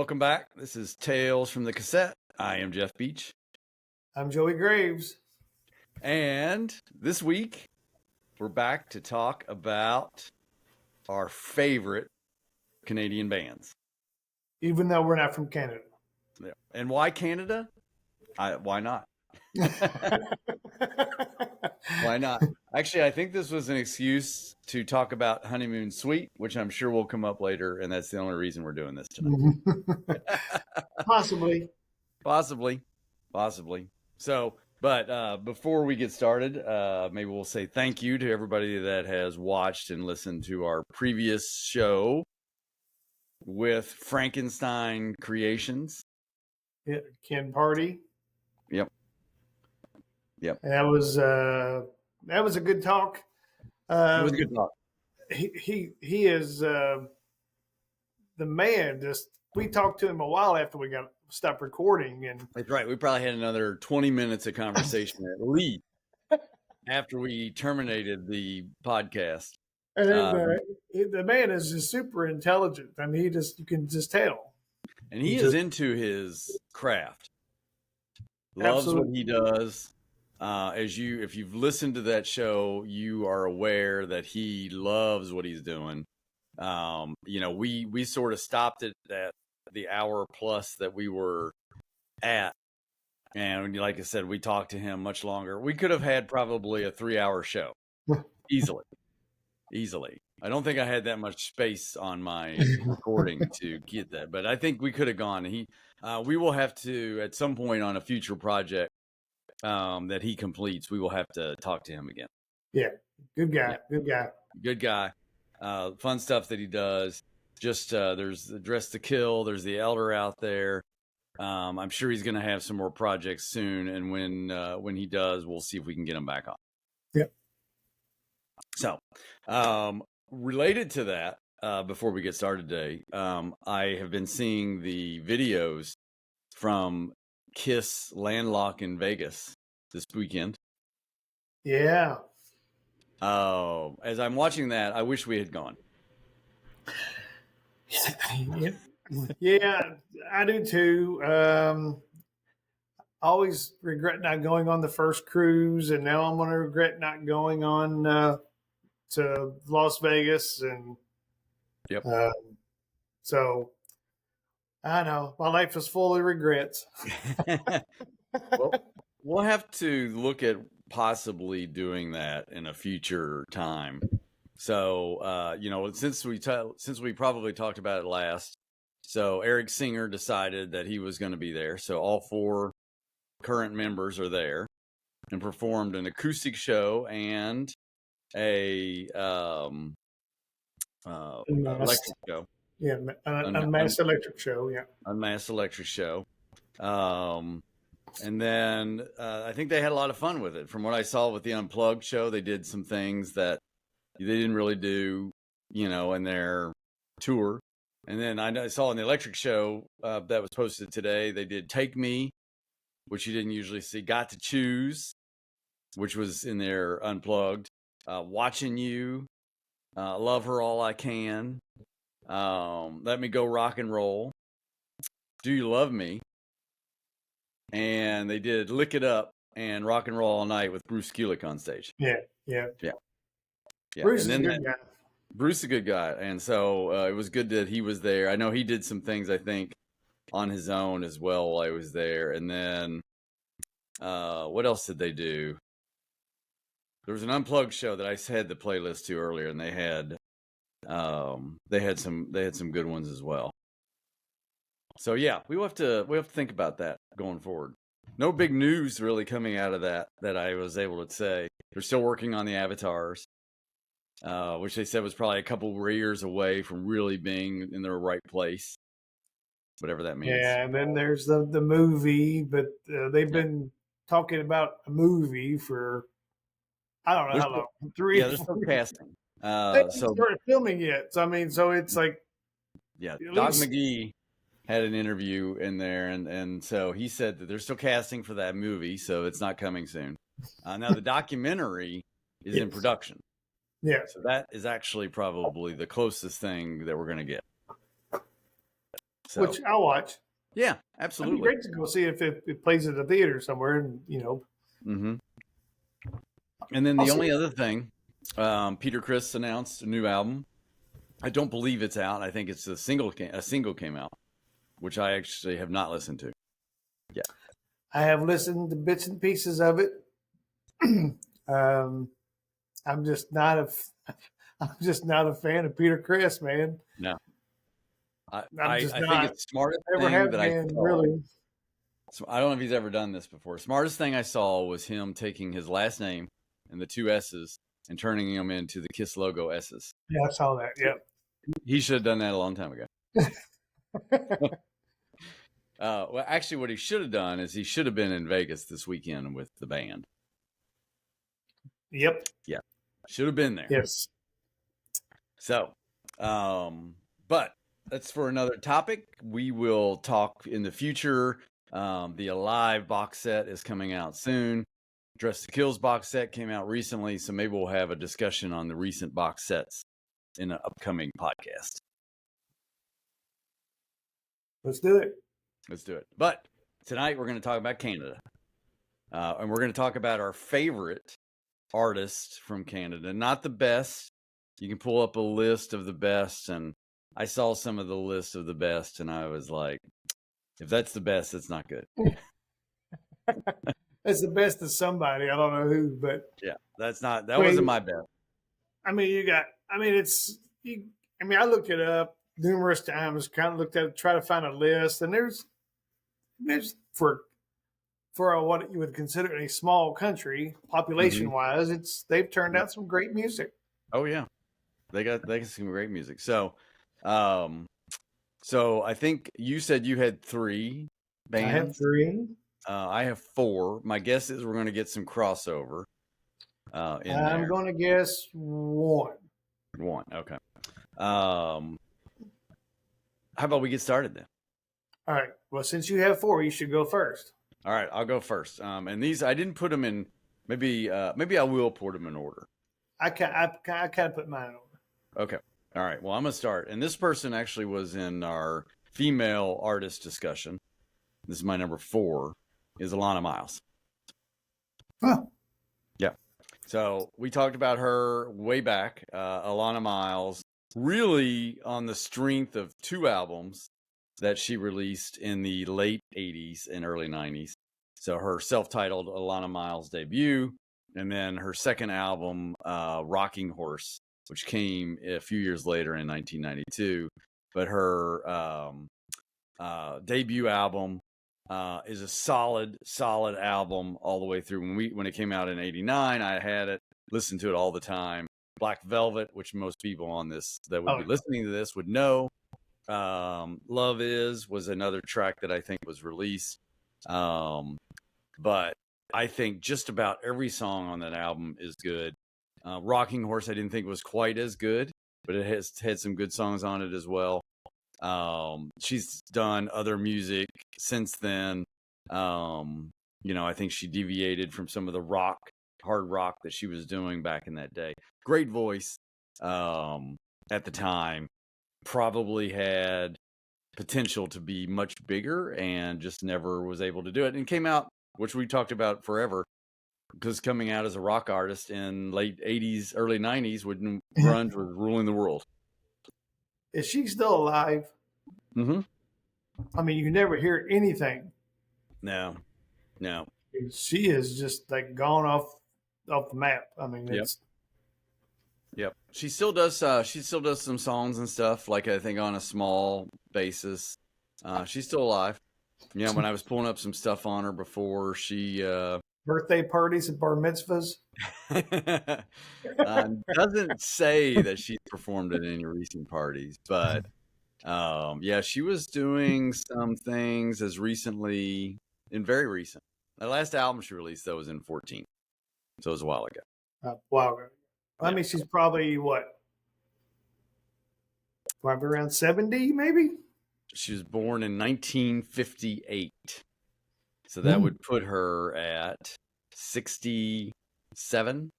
Welcome back. This is Tales from the Cassette. I am Jeff Beach. I'm Joey Graves. And this week, we're back to talk about our favorite Canadian bands. Even though we're not from Canada. Yeah. And why Canada? Why not? Why not? Actually, I think this was an excuse to talk about Honeymoon Suite, which I'm sure will come up later, and that's the only reason we're doing this tonight. Possibly. So, but before we get started, maybe we'll say thank you to everybody that has watched and listened to our previous show with Frankenstein Creations. Yeah, Ken Party. Yep. That was a good talk. It was a good talk. He is the man. Just we talked to him a while after we got stopped recording, and that's right. We probably had another 20 minutes of conversation at least after we terminated the podcast. And the man is just super intelligent. I mean, you can just tell. And he is into his craft. Loves Absolutely. what he does. If you've listened to that show, you are aware that he loves what he's doing. We sort of stopped it at the hour plus that we were at. And like I said, we talked to him much longer. We could have had probably a 3-hour show easily. I don't think I had that much space on my recording to get that, but I think we could have gone. We will have to, at some point on a future project that he completes, we will have to talk to him again. Yeah. Good guy. Fun stuff that he does. Just there's the Dress to Kill. There's the Elder out there. I'm sure he's going to have some more projects soon. And when he does, we'll see if we can get him back on. Yep. So, related to that, before we get started today, I have been seeing the videos from Kiss Landlock in Vegas this weekend. Yeah. As I'm watching that, I wish we had gone. Yeah, I do too. Always regret not going on the first cruise, and now I'm going to regret not going on to Las Vegas. And yep. So I know my life is full of regrets. Well, we'll have to look at possibly doing that in a future time. So, since we probably talked about it last, so Eric Singer decided that he was going to be there. So all 4 current members are there and performed an acoustic show and a electric show. Yeah, Unmasked Electric Show. Yeah, Unmasked Electric Show. And then I think they had a lot of fun with it. From what I saw with the Unplugged show, they did some things that they didn't really do, in their tour. And then I saw in the Electric Show that was posted today, they did Take Me, which you didn't usually see. Got to Choose, which was in their Unplugged. Watching You, Love Her All I Can, Let Me Go Rock and Roll, Do You Love Me? And they did Lick It Up and Rock and Roll All Night with Bruce Kulick on stage. Yeah. Bruce is a good guy. Bruce is a good guy. And so it was good that he was there. I know he did some things, I think, on his own as well while I was there. And then what else did they do? There was an Unplugged show that I had the playlist to earlier, and they had some good ones as well. So yeah, we have to think about that going forward. No big news really coming out of that I was able to say. They're still working on the avatars, which they said was probably a couple of years away from really being in the right place, whatever that means. Yeah, and then there's the movie, but they've been talking about a movie for I don't know how long. 3 they're still casting. They haven't started filming yet. So it's like Doc McGee had an interview in there, and so he said that they're still casting for that movie, so it's not coming soon. Now the documentary is in production. Yeah. So that is actually probably the closest thing that we're going to get. So, which I'll watch. yeah, It'd be absolutely. great to go see if it plays at a theater somewhere, and Mm-hmm. And then I'll the see only it. other thing, Peter Criss announced a new album. I don't believe it's out. I think it's a single. A single came out, which I actually have not listened to. Yeah. I have listened to bits and pieces of it. um, I'm just not a, I'm just not a fan of Peter Criss, man. No. I'm just I think not. it's the smartest Never thing have that I been saw. really. So I don't know if he's ever done this before. Smartest thing I saw was him taking his last name and the two S's and turning them into the Kiss logo S's. Yeah, I saw that. Yep. He should have done that a long time ago. Well, actually, what he should have done is he should have been in Vegas this weekend with the band. Yep. Yeah, should have been there. Yes. So, but that's for another topic. We will talk in the future. The Alive box set is coming out soon. Dress to Kill's box set came out recently, so maybe we'll have a discussion on the recent box sets in an upcoming podcast. Let's do it. Let's do it. But tonight we're going to talk about Canada. And we're going to talk about our favorite artists from Canada. Not the best. You can pull up a list of the best. And I saw some of the list of the best. And I was like, if that's the best, it's not good. It's the best of somebody. I don't know who, but yeah, that wasn't my best. I mean, I looked it up numerous times, kind of looked at it, try to find a list, and there's for what you would consider a small country population wise, they've turned out some great music. Oh yeah, they got some great music. So, so I think you said you had 3 bands. I have 3. I have 4. My guess is we're going to get some crossover. I'm going to guess 1. 1, okay. How about we get started then? All right. Well, since you have 4, you should go first. All right, I'll go first. And these I didn't put them in. Maybe I will put them in order. I kind of put mine in order. Okay. All right. Well, I'm gonna start. And this person actually was in our female artist discussion. This is my number 4. Is Alana Miles. Huh. Yeah. So we talked about her way back. Alana Miles, really on the strength of 2 albums that she released in the late 80s and early 90s. So her self-titled Alana Miles debut, and then her second album, Rocking Horse, which came a few years later in 1992. But her debut album is a solid album all the way through. When it came out in '89, I had it, listened to it all the time. Black Velvet, which most people on this that would be listening to this would know. Love was another track that I think was released. But I think just about every song on that album is good. Rocking Horse I didn't think was quite as good, but it has had some good songs on it as well. She's done other music since then. I think she deviated from some of the hard rock that she was doing back in that day. Great voice at the time. Probably had potential to be much bigger and just never was able to do it. And came out, which we talked about forever, because coming out as a rock artist in late 80s, early 90s when grunge was ruling the world. Is she still alive? Mm-hmm. I mean, you never hear anything. No. She is just like gone off the map. I mean, it's. Yep. She still does some songs and stuff, like I think on a small basis. She's still alive. Yeah, when I was pulling up some stuff on her before, she birthday parties and bar mitzvahs. Doesn't say that she's performed at any recent parties, but yeah, she was doing some things as recently, very recent. The last album she released though was in 2014, so it was a while ago. Wow. I mean, she's probably probably around 70, maybe. She was born in 1958, so that would put her at 67.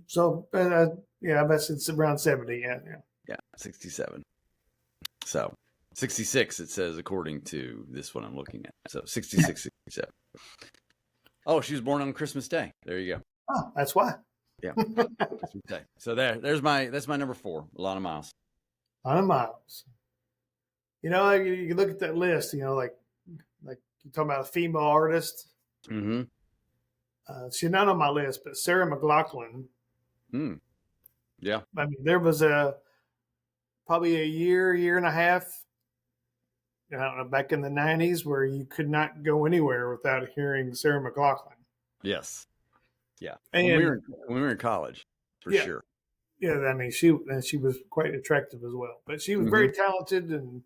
So yeah, I bet it's around 70. Yeah, 67. So 66, it says, according to this one I'm looking at. So 66, 67. Oh, she was born on Christmas Day. There you go. Oh, that's why. Yeah. Christmas Day. So that's my number 4, Alana Miles. Alana Miles. You look at that list, like you're talking about a female artist. Mm-hmm. She's not on my list, but Sarah McLachlan. Yeah. I mean, there was probably a year and a half, I don't know, back in the 90s where you could not go anywhere without hearing Sarah McLachlan. Yes. Yeah. And when we were in college, for sure. Yeah, I mean, she was quite attractive as well, but she was very talented, and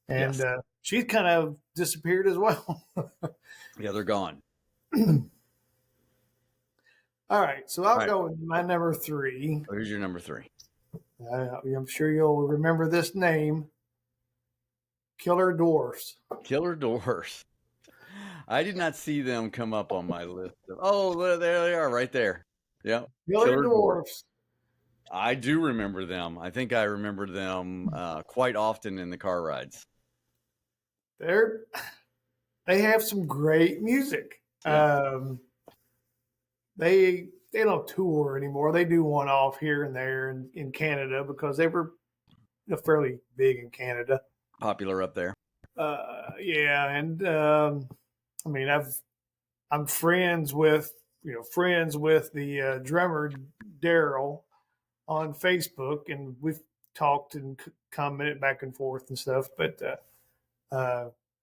Yes. she's kind of disappeared as well. Yeah, they're gone. All right, so I'll go with my number 3. Who's your number 3? I'm sure you'll remember this name, Killer Dwarfs. Killer Dwarfs. I did not see them come up on my list. Oh, there they are, right there. Yeah, Killer Dwarfs. I do remember them. I think I remember them quite often in the car rides. They have some great music. Yeah. They don't tour anymore. They do one off here and there in Canada because they were fairly big in Canada. Popular up there. Yeah, and I mean, I'm friends with the drummer Daryl on Facebook, and we've talked and commented back and forth and stuff. But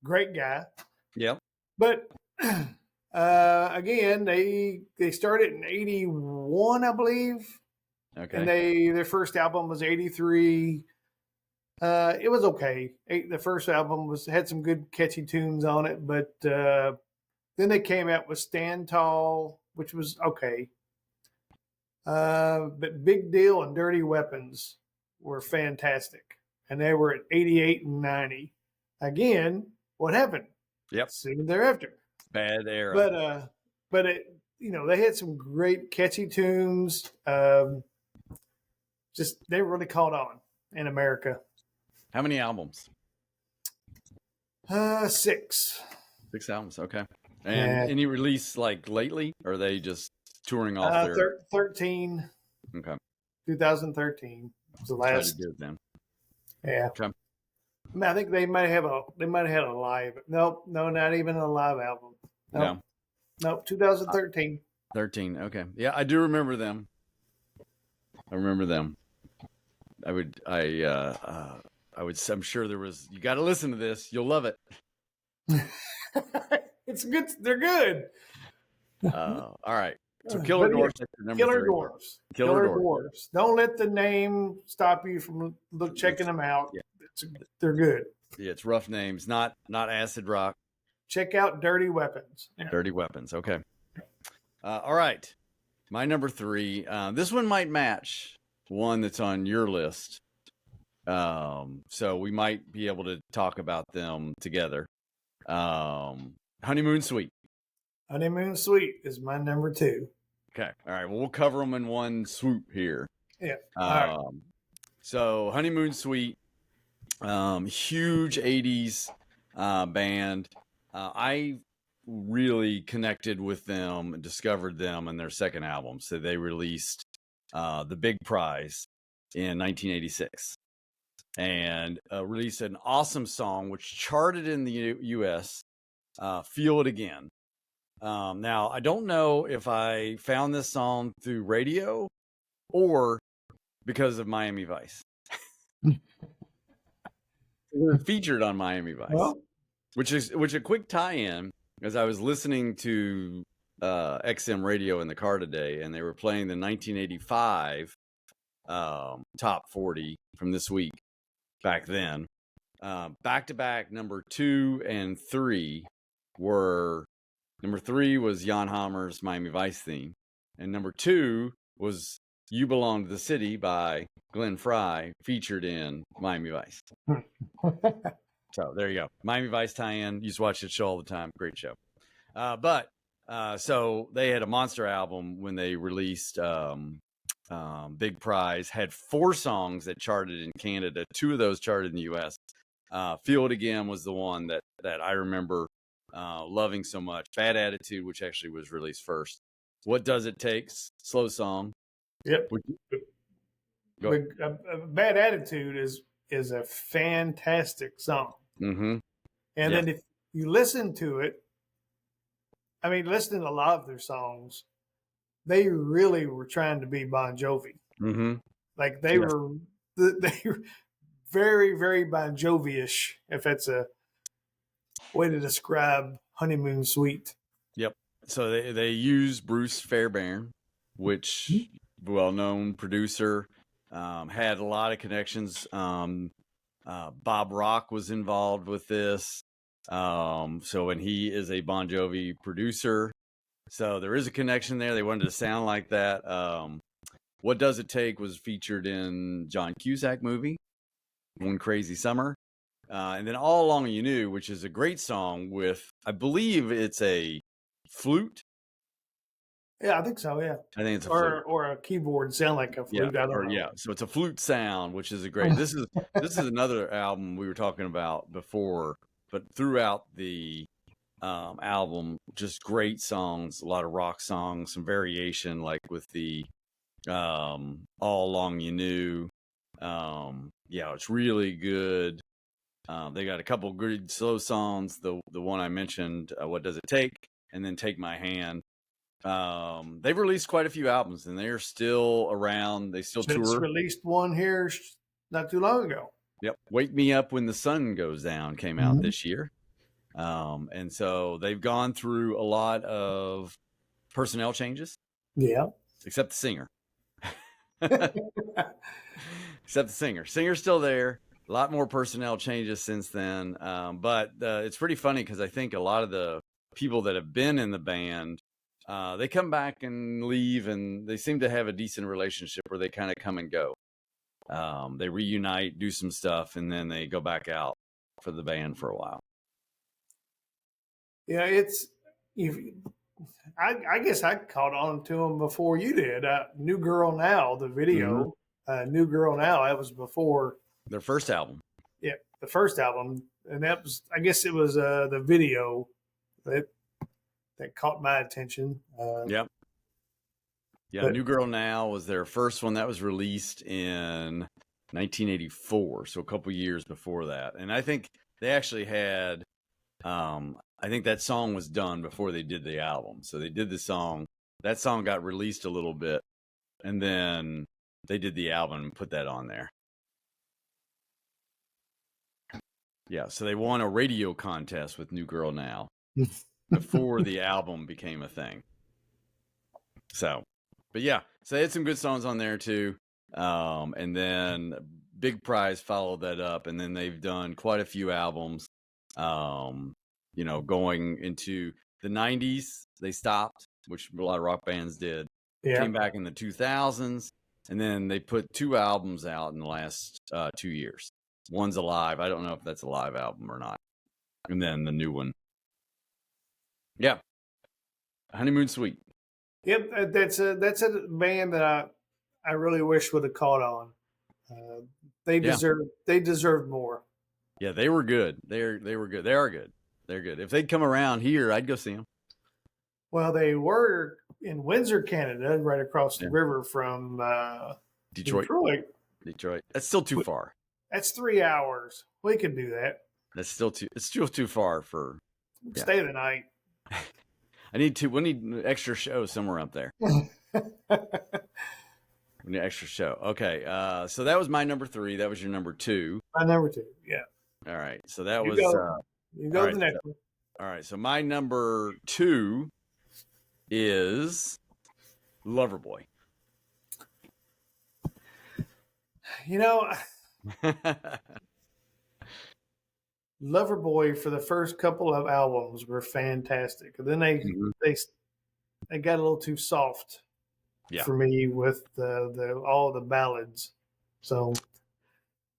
great guy. Yep. But again, they started in '81, I believe. Okay. And their first album was '83. It was okay. The first album had some good catchy tunes on it, but then they came out with Stand Tall, which was okay. But Big Deal and Dirty Weapons were fantastic, and they were at 88 and 90. Again, what happened? Yep. Soon thereafter. Bad era. But they had some great catchy tunes. Just they really caught on in America. How many albums? 6. 6 albums. Okay. And any release like lately, or are they just touring off their 13? Okay. 2013 was the last. Try to do it then. Yeah. Okay. I mean, I think they might have had a live. Nope, no, not even a live album. Nope. Nope, 2013. 13. Okay. Yeah, I do remember them. I remember them. I'm sure there was. You got to listen to this. You'll love it. It's good. They're good. All right. So Killer Dwarfs. Killer Dwarfs. Killer Dwarfs. Don't let the name stop you from checking them out. Yeah. They're good. Yeah, it's rough names, not acid rock. Check out Dirty Weapons. Yeah. Dirty Weapons. Okay. All right. My number 3. This one might match one that's on your list. So we might be able to talk about them together. Honeymoon Suite. Honeymoon Suite is my number 2. Okay. All right. Well, we'll cover them in one swoop here. Yeah. All right. So Honeymoon Suite, huge 80s band. I really connected with them and discovered them in their second album. So they released The Big Prize in 1986 and released an awesome song which charted in the U.S., Feel It Again. Now, I don't know if I found this song through radio or because of Miami Vice. Featured on Miami Vice, well, which a quick tie-in, as I was listening to XM radio in the car today, and they were playing the 1985 top 40 from this week back then. Back-to-back number 2 and 3 were, number 3 was Jan Hammer's Miami Vice theme, and number 2 was You Belong to the City by Glenn Frey, featured in Miami Vice. So there you go. Miami Vice tie-in. Used to watch that show all the time. Great show. So they had a monster album when they released Big Prize. Had 4 songs that charted in Canada. 2 of those charted in the U.S. Feel It Again was the one that I remember loving so much. Bad Attitude, which actually was released first. What Does It Take? Slow song. Yep. Go Bad Attitude is a fantastic song. Mm-hmm. And then if you listen to it, I mean, listening to a lot of their songs, they really were trying to be Bon Jovi. Mm-hmm. Like they were very, very Bon Jovi-ish, if that's a way to describe Honeymoon Suite. Yep. So they use Bruce Fairbairn, which well-known producer, had a lot of connections. Bob Rock was involved with this. And he is a Bon Jovi producer. So there is a connection there. They wanted to sound like that. What Does It Take was featured in John Cusack movie, One Crazy Summer. And then All Along You Knew, which is a great song with, I believe it's a flute. Yeah, I think so. Yeah, I think it's a flute. Or a keyboard sound like a flute. I don't know. Yeah, so it's a flute sound, which is a great. This is another album we were talking about before, but throughout the album, just great songs, a lot of rock songs, some variation, like with the All Along You Knew. It's really good. They got a couple good slow songs. The one I mentioned, What Does It Take? And then Take My Hand. They've released quite a few albums, and they're still around. They still tour. Released one here not too long ago. Yep. Wake Me Up When the Sun Goes Down came out this year. And so they've gone through a lot of personnel changes. Yeah. Except the singer. Except the singer. Singer's still there. A lot more personnel changes since then. But it's pretty funny because I think a lot of the people that have been in the band, they come back and leave, and they seem to have a decent relationship where they kind of come and go. They reunite, do some stuff, and then they go back out for the band for a while. Yeah, I guess I caught on to them before you did. New Girl Now, the video, New Girl Now, that was before their first album. Yeah, the first album, and that was, I guess it was the video that caught my attention. Yep. Yeah, New Girl Now was their first one that was released in 1984, so a couple years before that. And I think they actually had, I think that song was done before they did the album. So they did the song. That song got released a little bit, and then they did the album and put that on there. Yeah, so they won a radio contest with New Girl Now before the album became a thing. So, but yeah, so they had some good songs on there too. And then Big Prize followed that up, and then they've done quite a few albums. Going into the 90s, they stopped, which a lot of rock bands did. Yeah. Came back in the 2000s, and then they put 2 albums out in the last 2 years. One's a live. I don't know if that's a live album or not. And then the new one. Yeah. Honeymoon Suite. Yep, that's a band that I really wish would have caught on. They deserved more. Yeah, they were good. They were good. They are good. They're good. If they'd come around here, I'd go see them. Well, they were in Windsor, Canada, right across the river from Detroit. That's still too far. That's 3 hours. We could do that. It's still too far for. Stay the night. We need an extra show somewhere up there. We need an extra show. Okay. So that was my number 3. That was your number 2. My number 2. Yeah. All right. So that was. You go to the next one. All right. So my number 2 is Loverboy. Loverboy for the first couple of albums were fantastic. And then they got a little too soft for me with all the ballads. So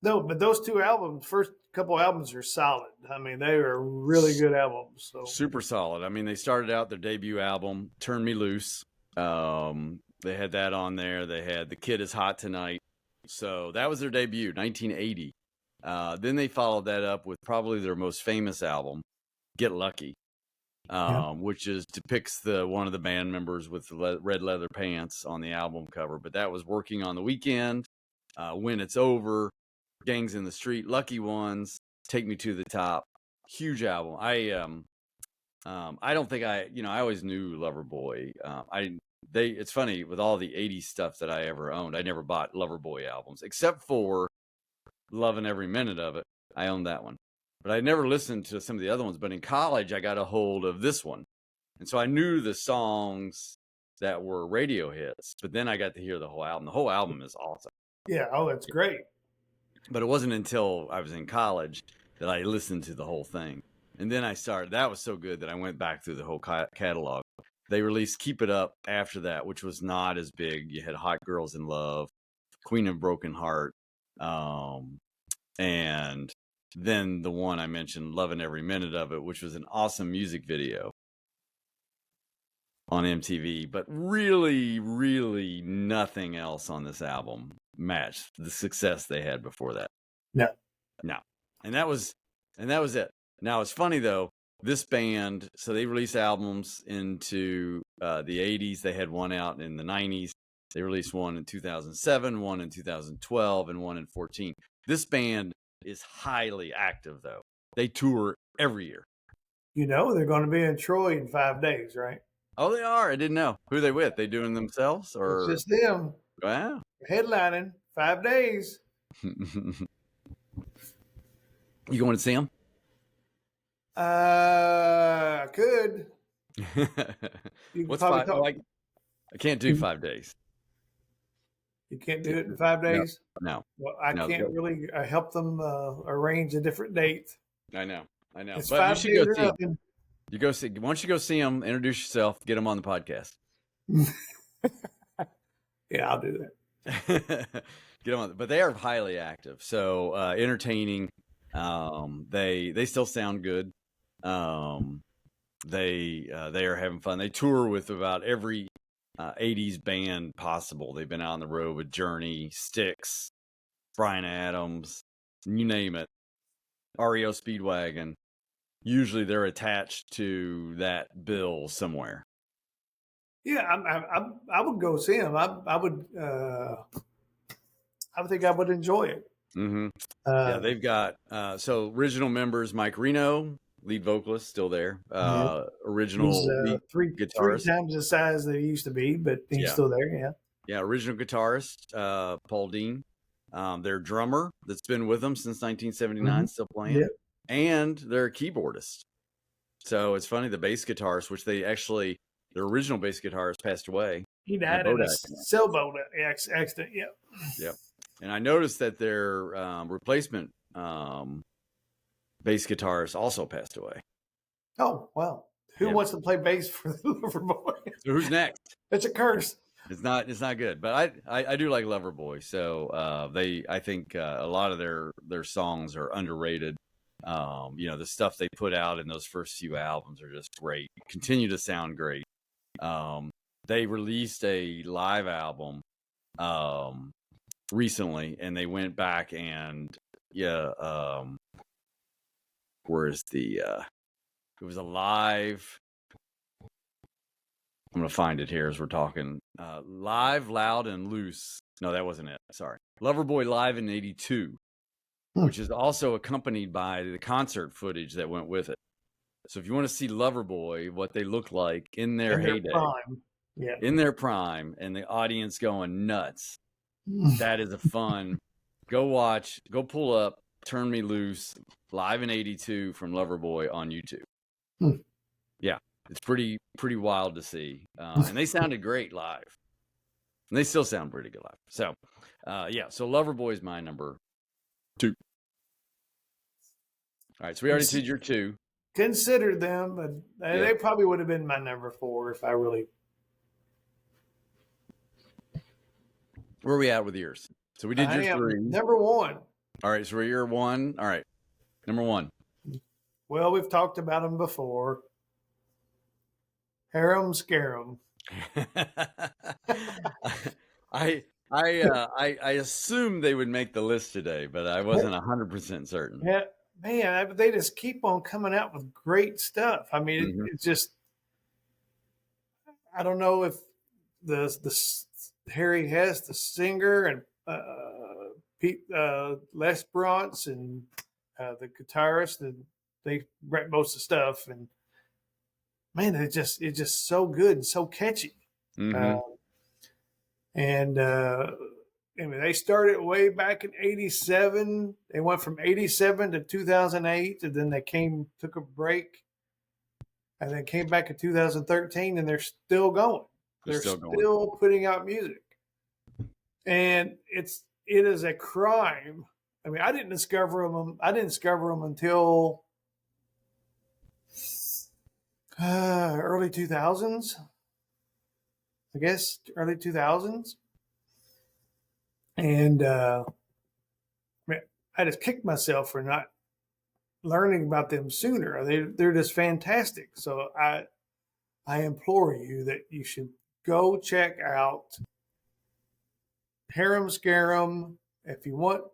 no, but those 2 albums, first couple albums are solid. I mean, they are really good albums. So super solid. I mean, they started out their debut album, Turn Me Loose. They had that on there. They had The Kid Is Hot Tonight. So that was their debut, 1980. Then they followed that up with probably their most famous album, Get Lucky, which depicts one of the band members with the red leather pants on the album cover. But that was Working on the Weekend, When It's Over, Gangs in the Street, Lucky Ones, Take Me to the Top. Huge album. I don't think I always knew Loverboy. It's funny, with all the 80s stuff that I ever owned, I never bought Loverboy albums except for Loving Every Minute of It. I owned that one, but I never listened to some of the other ones. But in college, I got a hold of this one, and so I knew the songs that were radio hits. But then I got to hear the whole album. The whole album is awesome. Yeah. Oh, that's great. But it wasn't until I was in college that I listened to the whole thing. And then that was so good that I went back through the whole catalog. They released Keep It Up after that, which was not as big. You had Hot Girls in Love, Queen of Broken Heart, and then the one I mentioned, Loving Every Minute of It, which was an awesome music video on MTV. But really, really nothing else on this album matched the success they had before that. No. And that was it. Now, it's funny, though, this band, so they released albums into the 80s. They had one out in the 90s. They released one in 2007, one in 2012, and one in 2014. This band is highly active, though. They tour every year. They're going to be in Troy in 5 days, right? Oh, they are? I didn't know. Who are they with? They doing themselves? Or It's just them. Wow. Headlining 5 days. You going to see them? I could. What's five? I can't do 5 days. You can't do it in 5 days? No. Well, I can't really help them arrange a different date. I know. It's but 5 days or nothing. You go see. Why don't you go see them? Introduce yourself. Get them on the podcast. Yeah, I'll do that. Get them on. But they are highly active. So entertaining. They still sound good. They are having fun. They tour with about every 80s band possible. They've been out on the road with Journey, Styx, Bryan Adams, you name it. REO Speedwagon. Usually they're attached to that bill somewhere. Yeah, I would go see them. I would think I would enjoy it. Mm-hmm. Yeah, they've got so original members: Mike Reno, lead vocalist, still there. Original lead guitarist, 3 times the size that he used to be, but he's still there. Yeah, original guitarist Paul Dean. Their drummer that's been with them since 1979, still playing. Yep. And their keyboardist. So it's funny, the bass guitarist, which their original bass guitarist passed away. He died in a sailboat accident. Yep. And I noticed that their replacement bass guitarist also passed away. Oh, wow. Who wants to play bass for the Loverboy? So who's next? It's a curse. It's not good. But I do like Loverboy. So I think a lot of their songs are underrated. The stuff they put out in those first few albums are just great. Continue to sound great. They released a live album recently, and they went back and where's the it was a live, I'm gonna find it here as we're talking. Live, Loud, and Loose. No, that wasn't it. Sorry. Loverboy Live in 82, which is also accompanied by the concert footage that went with it. So if you want to see Loverboy, what they look like in their heyday, in their prime, and the audience going nuts, that is a fun. Go pull up Turn Me Loose live in 82 from Loverboy on YouTube. Yeah, it's pretty wild to see. And they sounded great live. And they still sound pretty good live. So, so Loverboy is my number 2. All right, so we already did your 2. Considered them, but they probably would have been my number 4 if I really. Where are we at with yours? So we did your 3. Number 1. All right, so you're 1. All right, number 1. Well, we've talked about them before. Harem Scarum. I I assumed they would make the list today, but I wasn't 100% certain. Yeah, man, they just keep on coming out with great stuff. I mean, Mhm. it's just I don't know if the Harry Hess, the singer, and Pete Les Bronce and the guitarist, and they write most of the stuff. And man, it's just so good and so catchy. Uh, Mhm. and I mean, they started way back in '87. They went from '87 to 2008, and then they took a break, and then came back in 2013, and they're still going. They're They're still going. still putting out music, and it is a crime. I mean, I didn't discover them. I didn't discover them until early 2000s. I guess early 2000s, and man, I just kicked myself for not learning about them sooner. They're just fantastic. So I implore you that you should go check out Harem Scarum. If you want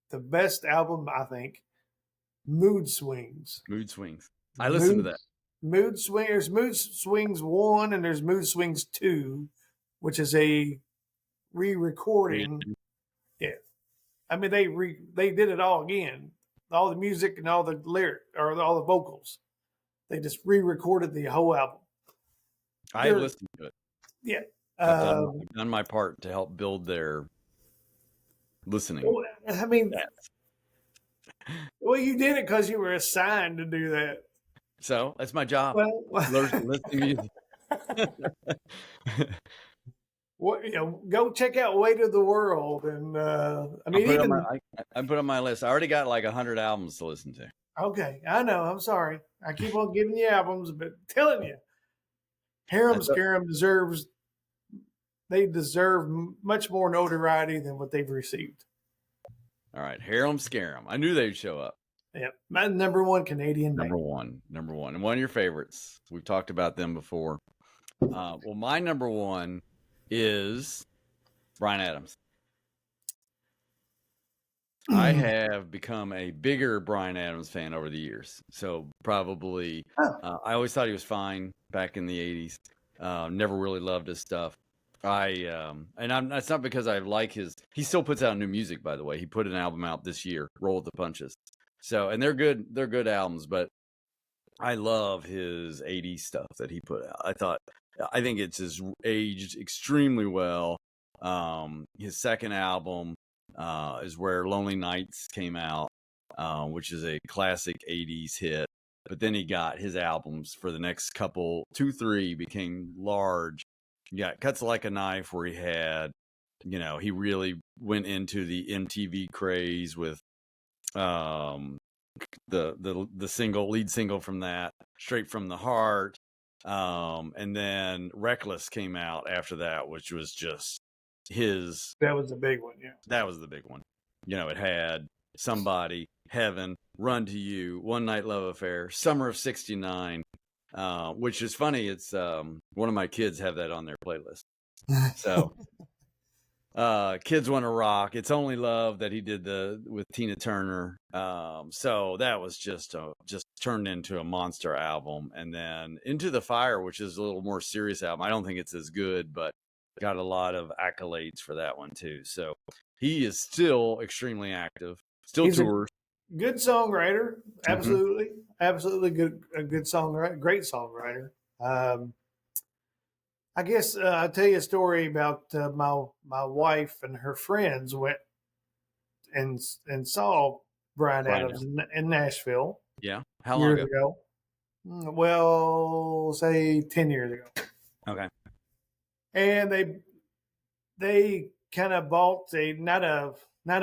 the best album, I think Mood Swings. Mood Swings. I listened to Mood that. Mood Swing. There's Mood Swings 1 and there's Mood Swings 2, which is a re-recording. Yeah, I mean they did it all again, all the music and all the lyric or all the vocals. They just re-recorded the whole album. I listened to it. Yeah, I've done my part to help build their listening. I mean, well, you did it because you were assigned to do that. So that's my job. Well, Listening music. what go check out "Weight of the World," and I mean, I put on my list. I already got like 100 albums to listen to. Okay, I know. I'm sorry. I keep on giving you albums, but telling you, Harem Scarum deserve much more notoriety than what they've received. All right, Harem Scarum. I knew they'd show up. Yep, my number one Canadian band. Number one, and one of your favorites. We've talked about them before. Well, my number one is Bryan Adams. I have become a bigger Bryan Adams fan over the years. So probably, I always thought he was fine back in the 80s. Never really loved his stuff. That's not because I like he still puts out new music, by the way. He put an album out this year, Roll with the Punches. So, and they're good albums, but I love his 80s stuff that he put out. I think it's just aged extremely well. His second album, is where Lonely Nights came out, which is a classic 80s hit. But then he got his albums for the next couple, 2, 3 became large. Yeah, Cuts Like a Knife, where he had, he really went into the MTV craze with the lead single from that, Straight from the Heart. And then Reckless came out after that, which was just that was the big one. Yeah, that was the big one. It had Somebody, Heaven, Run to You, One Night Love Affair, Summer of '69, which is funny. It's one of my kids have that on their playlist. So Kids Want to Rock, It's Only Love, that he did with Tina Turner. So that was just turned into a monster album. And then Into the Fire, which is a little more serious album. I don't think it's as good, but got a lot of accolades for that one too. So he is still extremely active, still tours. Good songwriter, absolutely, absolutely a good songwriter, great songwriter. I guess I'll tell you a story about my wife and her friends went and saw Bryan Adams in Nashville. Yeah, how long ago? Well, say 10 years ago. Okay. And they kind of bought not a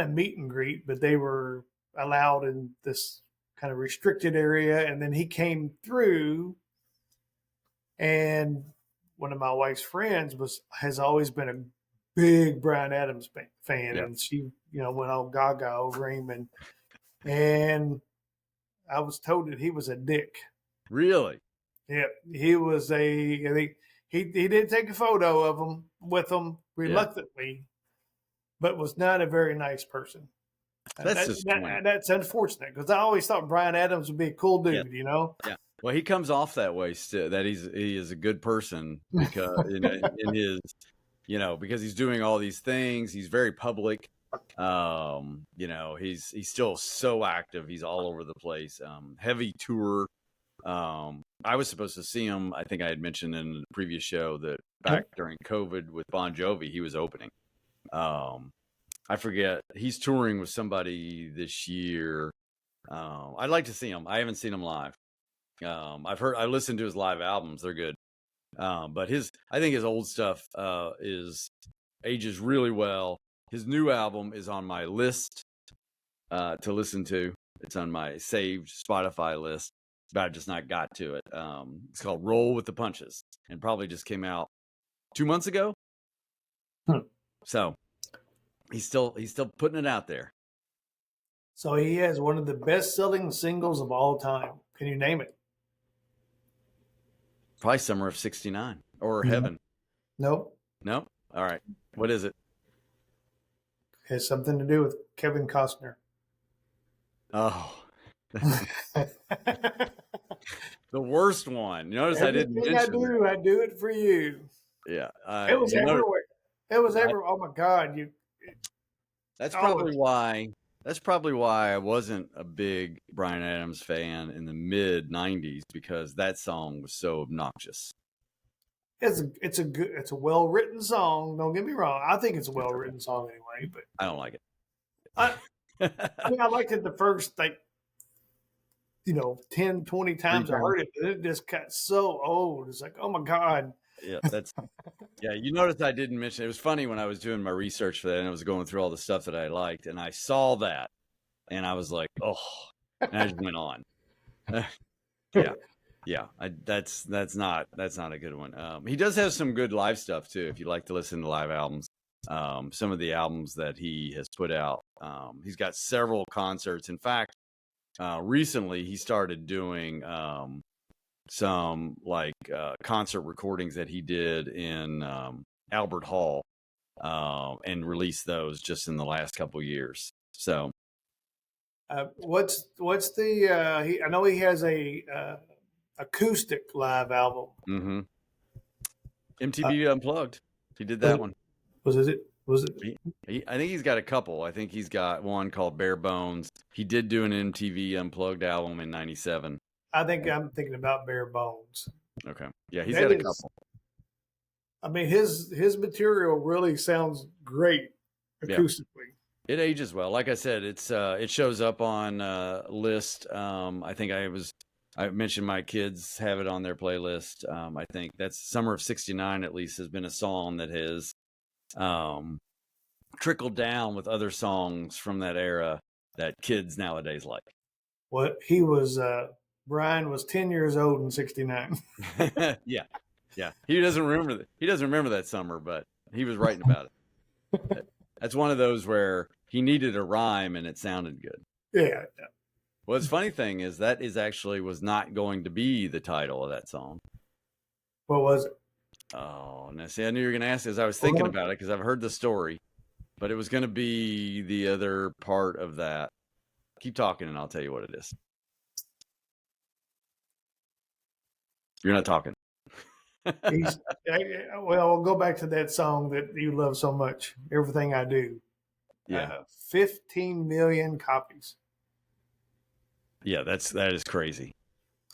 meet and greet, but they were allowed in this kind of restricted area. And then he came through, and one of my wife's friends has always been a big Bryan Adams fan, and she went all gaga over him, and I was told that he was a dick. Really? Yeah, he was he did take a photo of him with him reluctantly, but was not a very nice person. That's disappointing. That's unfortunate because I always thought Brian Adams would be a cool Yeah. dude, you know? Yeah. Well, he comes off that way still, that he is a good person because in his, because he's doing all these things. He's very public. He's still so active. He's all over the place. Heavy tour. I was supposed to see him. I think I had mentioned in the previous show that back during COVID with Bon Jovi, he was opening. I forget. He's touring with somebody this year. I'd like to see him. I haven't seen him live. I listened to his live albums. They're good. But I think his old stuff ages really well. His new album is on my list to listen to. It's on my saved Spotify list, but I just not got to it. It's called Roll with the Punches, and probably just came out 2 months ago. So he's still putting it out there. So he has one of the best-selling singles of all time. Can you name it? Probably Summer of '69 or Heaven. Nope. No? All right. What is it? Has something to do with Kevin Costner. Oh. The worst one. Notice I didn't mention I do it for you. Yeah. It was everywhere. It was everywhere. Oh my God. That's probably why I wasn't a big Bryan Adams fan in the mid '90s, because that song was so obnoxious. It's a well written song. Don't get me wrong. I think it's a well written song anyway, but I don't like it. I liked it the first 10, 20 times I heard it, but it just got so old. It's like, oh my God. Yeah, you notice I didn't mention it. Was funny when I was doing my research for that, and I was going through all the stuff that I liked, and I saw that, and I was like, oh, and I just went on. Yeah. That's not a good one. He does have some good live stuff too, if you like to listen to live albums. Some of the albums that he has put out, he's got several concerts. In fact, recently he started doing some concert recordings that he did in Albert Hall, and released those just in the last couple years. So what's the I know he has a acoustic live album. Mm-hmm. MTV Unplugged. He did that one. Was it? I think he's got a couple. I think he's got one called Bare Bones. He did do an MTV Unplugged album in '97. I think I'm thinking about Bare Bones. Okay. Yeah, he's got a couple. I mean, his material really sounds great acoustically. Yeah. It ages well. Like I said, it shows up on list. I think I mentioned my kids have it on their playlist. I think that's Summer of '69 at least has been a song that has trickled down with other songs from that era that kids nowadays like. What Brian was 10 years old in '69. Yeah. He doesn't remember that summer, but he was writing about it. That's one of those where he needed a rhyme and it sounded good. Yeah. Well, the funny thing is that was not going to be the title of that song. What was it? Oh, now see, I knew you were going to ask this. I was thinking about it because I've heard the story, but it was going to be the other part of that. Keep talking and I'll tell you what it is. You're not talking. We'll go back to that song that you love so much, Everything I Do. Yeah. 15 million copies. Yeah, that is crazy.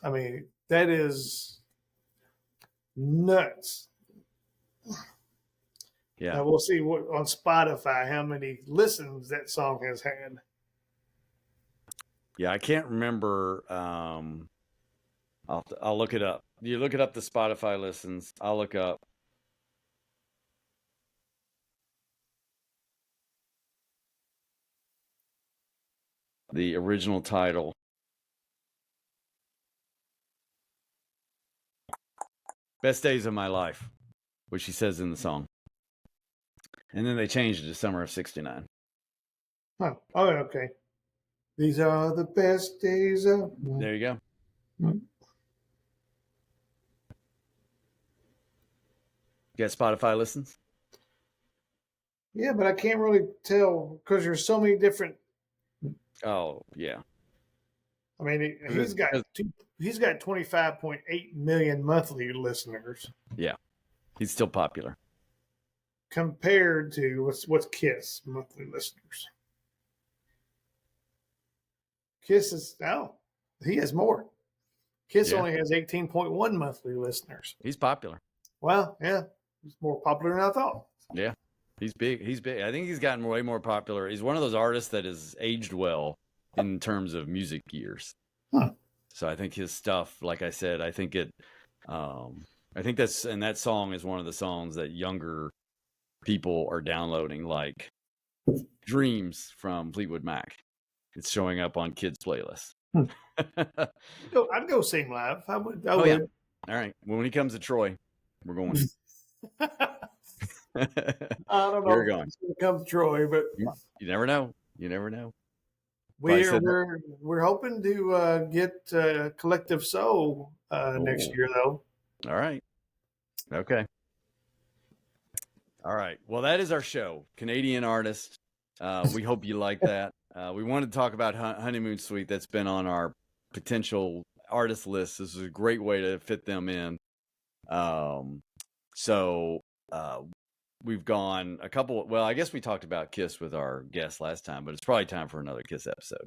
I mean, that is nuts. Yeah. Now we'll see on Spotify how many listens that song has had. Yeah, I can't remember. I'll look it up. You look it up, the Spotify listens. I'll look up. The original title. Best Days of My Life, which he says in the song. And then they changed it to Summer of '69. Oh, okay. These are the best days of my life. There you go. Mm-hmm. You got Spotify listens? Yeah, but I can't really tell because there's so many different. Oh yeah, I mean, he's got 25.8 million monthly listeners yeah, he's still popular. compared to what's Kiss monthly listeners. Kiss is he has more. Kiss Yeah, only has 18.1 monthly listeners. he's popular. Well, yeah, he's more popular than I thought. Yeah, he's big. He's big. I think he's gotten way more popular. He's one of those artists that has aged well in terms of music years. Huh. So I think his stuff, like I said, I think that song is one of the songs that younger people are downloading, like Dreams from Fleetwood Mac. It's showing up on kids' playlists. Hmm. I'd go sing live. I would. I Oh would. yeah. All right. Well, when he comes to Troy, we're going. I don't know We're if going. it's going to come to Troy, but You never know. You never know. we're hoping to get Collective Soul next year, though. All right. Okay. All right. Well, that is our show, Canadian artist. We hope you like that. We wanted to talk about Honeymoon Suite. That's been on our potential artist list. This is a great way to fit them in. So we've gone a couple. Well, I guess we talked about Kiss with our guest last time, but it's probably time for another Kiss episode.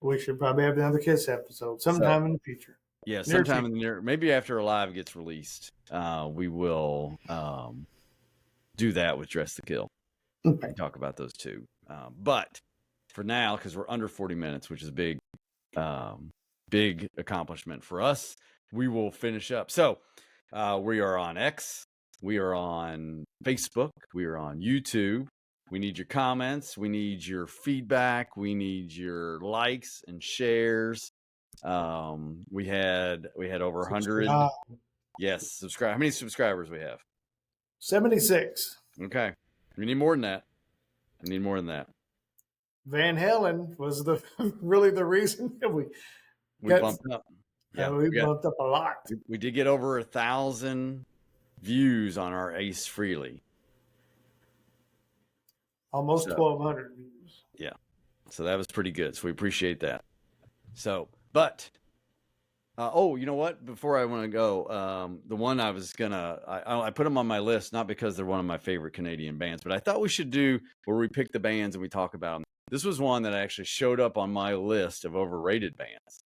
We should probably have another Kiss episode sometime in the future. Yeah, sometime in the near, maybe after Alive gets released, we will do that with Dress to Kill. Okay. Talk about those two. But for now, because we're under 40 minutes, which is a big accomplishment for us, we will finish up. So we are on X, we are on Facebook, we are on YouTube. We need your comments, we need your feedback, we need your likes and shares. We had over 100. Yes, subscribe. How many subscribers we have? 76. Okay, we need more than that. Van Halen was really the reason that we bumped up. Yeah, we bumped up a lot. We did get over 1,000 views on our Ace Frehley. Almost 1,200 views. Yeah, so that was pretty good. So we appreciate that. So, but you know what? Before I want to go, the one I was I put them on my list not because they're one of my favorite Canadian bands, but I thought we should do where we pick the bands and we talk about them. This was one that actually showed up on my list of overrated bands.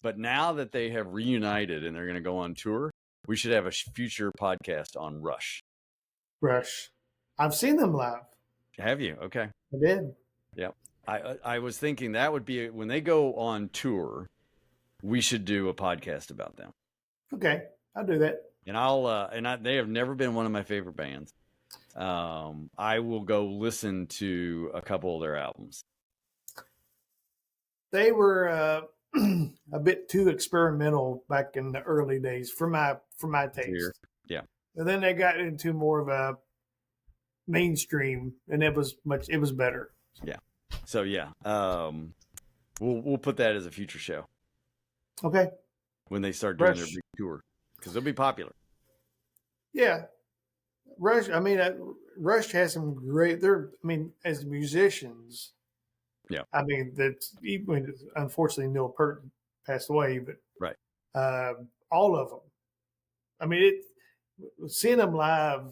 But now that they have reunited and they're going to go on tour, we should have a future podcast on Rush. Rush. I've seen them live. Have you? Okay. I did. Yeah. I was thinking that would be when they go on tour, we should do a podcast about them. Okay. I'll do that. And they have never been one of my favorite bands. I will go listen to a couple of their albums. They were a bit too experimental back in the early days for my taste. Yeah. And then they got into more of a mainstream, and it was better. Yeah. So yeah, we'll put that as a future show. Okay. When they start doing their big tour, because they'll be popular. Yeah. Rush. I mean, Rush has some great. As musicians. Yeah. I mean, unfortunately Neil Peart passed away, but right. All of them. I mean, seeing them live,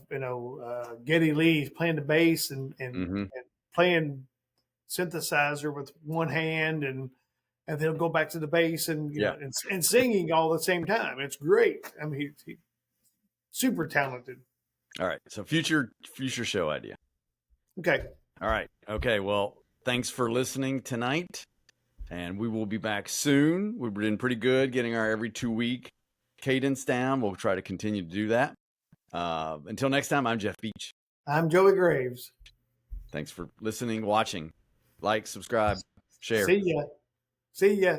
Geddy Lee playing the bass and playing synthesizer with one hand, and they'll go back to the bass and and singing all at the same time. It's great. I mean, he's super talented. All right, so future show idea. Okay. All right. Okay. Well, thanks for listening tonight, and we will be back soon. We've been pretty good getting our every 2-week cadence down. We'll try to continue to do that. Until next time, I'm Jeff Beach. I'm Joey Graves. Thanks for listening, watching. Like, subscribe, share. See ya.